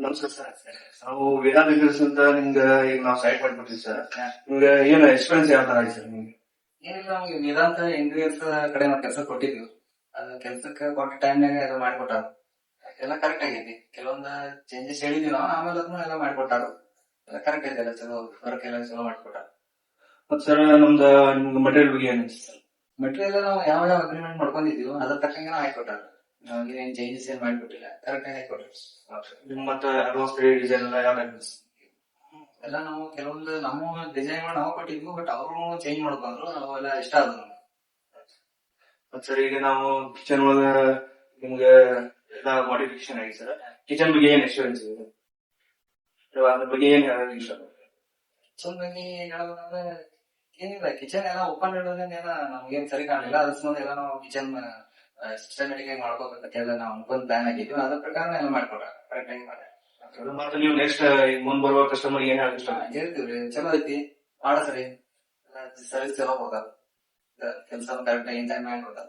ನಮಸ್ಕಾರ ಸರ್. ನಾವು ವೇದಾಂತ ಕೆಲಸ ಅಂತ ನಿಮ್ಗೆ ಈಗ ನಾವು ಸೈಟ್ ಮಾಡ್ಬಿಟ್ಟಿವಿ ಸರ್. ನಿಮ್ಗೆ ಏನು ಎಕ್ಸ್ಪೀರಿಯನ್ಸ್ ಯಾವ ತರ ಆಯ್ತು ಸರ್ ನಿಮ್ಗೆ? ಏನಿಲ್ಲ, ನಮ್ಗೆ ವೇದಾಂತ NDS ಕಡೆ ನಾವು ಕೆಲಸ ಕೊಟ್ಟಿದ್ವಿ. ಅದ್ ಕೆಲ್ಸಕ್ಕೆ ಕೊಟ್ಟ ಟೈಮ್ನಾಗ ಎಲ್ಲ ಮಾಡಿಕೊಟ್ಟಾರ. ಎಲ್ಲ ಕರೆಕ್ಟ್ ಆಗೈತಿ. ಕೆಲವೊಂದು ಚೇಂಜಸ್ ಹೇಳಿದ್ವಿ ನಾವು, ಆಮೇಲೆ ಅದನ್ನ ಎಲ್ಲ ಮಾಡಿಕೊಟ್ಟಾರ. ಎಲ್ಲ ಕರೆಕ್ಟ್ ಐತೆ, ಎಲ್ಲ ಚಲೋ ವರ್ಕ್ ಎಲ್ಲ ಚಲೋ ಮಾಡಿಕೊಟ್ಟಾರ. ಮತ್ ಸರ್ ನಿಮ್ಗೆ ಮಟೀರಿಯಲ್ ಬಗ್ಗೆ ಏನು ಸರ್? ಮೆಟೀರಿಯಲ್ ನಾವು ಯಾವ ಯಾವ ಅಗ್ರಿಮೆಂಟ್ ಮಾಡ್ಕೊಂಡಿದೀವಿ ಅದ್ರ ತಕ್ಕಂಗೆ ಹಾಕೊಟ್ಟಾರ. ನಮ್ಗೆ ಏನ್ ಚೇಂಜಸ್ ಏನ್ ಮಾಡಿಕೊಟ್ಟಿಲ್ಲ, ಕರೆಕ್ಟ್ ಆಗಿ ಹಾಕೊಟ್ಟಾರ. ನಿಮ್ ಮತ್ತೆ ಅಡ್ವಾನ್ಸ್ ಡಿಸೈನ್ ಎಲ್ಲ ಯಾವ ಎಲ್ಲ ನಾವು ಕೆಲವೊಂದು ನಮ್ಮ ಡಿಸೈನ್ ನಾವು ಕೊಟ್ಟಿದ್ವಿ, ಬಟ್ ಅವರು ಚೇಂಜ್ ಮಾಡ್ಕೊಂಡ್ರು. ನಾವೆಲ್ಲ ಇಷ್ಟ ಆದ್ರು. ಮತ್ ಸರ್ ಈಗ ನಾವು ಕಿಚನ್ ಒಳಗ ನಿಮ್ಗೆ ಎಲ್ಲ ಮಾಡಿಫಿಕೇಶನ್ ಆಗಿದೆ ಸರ್. ಕಿಚನ್ ಬಗ್ಗೆ ಏನ್ ಎಕ್ಸ್ಪೀರಿಯನ್ಸ್ ಇದೆ? ಅದ್ರ ಬಗ್ಗೆ ಏನ್ ಹೇಳೋದು ಇಷ್ಟ? ಕಿಚನ್ ಬಗ್ಗೆ ಹೇಳೋದಂದ್ರೆ ಏನಿಲ್ಲ, ಕಿಚನ್ ಎಲ್ಲ ಓಪನ್ ಇಡೋದ್ರಿಂದ ನಮ್ಗೇನ್ ಸರಿ ಕಾಣಲಿಲ್ಲ. ಅದ್ರ ಸಂಬಂಧ ಎಲ್ಲ ನಾವು ಕಿಚನ್ ಸಿಸ್ಟಮೆಟಿಕ್ ಆಗಿ ಮಾಡ್ಕೋಬೇಕಂತ ಎಲ್ಲ ನಾವು ಅನ್ಕೊಂಡ್ ಪ್ಲಾನ್ ಆಗಿದ್ವಿ. ಅದ್ರ ಪ್ರಕಾರ ಎಲ್ಲ ಮಾಡ್ಕೊಟ್ಟಾರ, ಕರೆಕ್ಟ್ ಆಗಿ ಮಾಡ್ಯಾರ. ಮತ್ತೆ ನೀವು ನೆಕ್ಸ್ಟ್ ಮುಂದ್ ಬರುವ ಕಸ್ಟಮರ್ ಏನ್ ಹೇಳಕ್ ಇಷ್ಟ? ಹೇಳ್ತೀವ್ರಿ, ಚಲೋ ಐತಿ ಮಾಡಸ್ರಿ, ಸರ್ವಿಸ್ ಚಲೋ ಕೊಡ್ತಾರ, ಕೆಲಸ ಕರೆಕ್ಟ್ ಆಗಿ ಟೈಮ್ ಮಾಡ್ಕೊಡ್ತಾರ.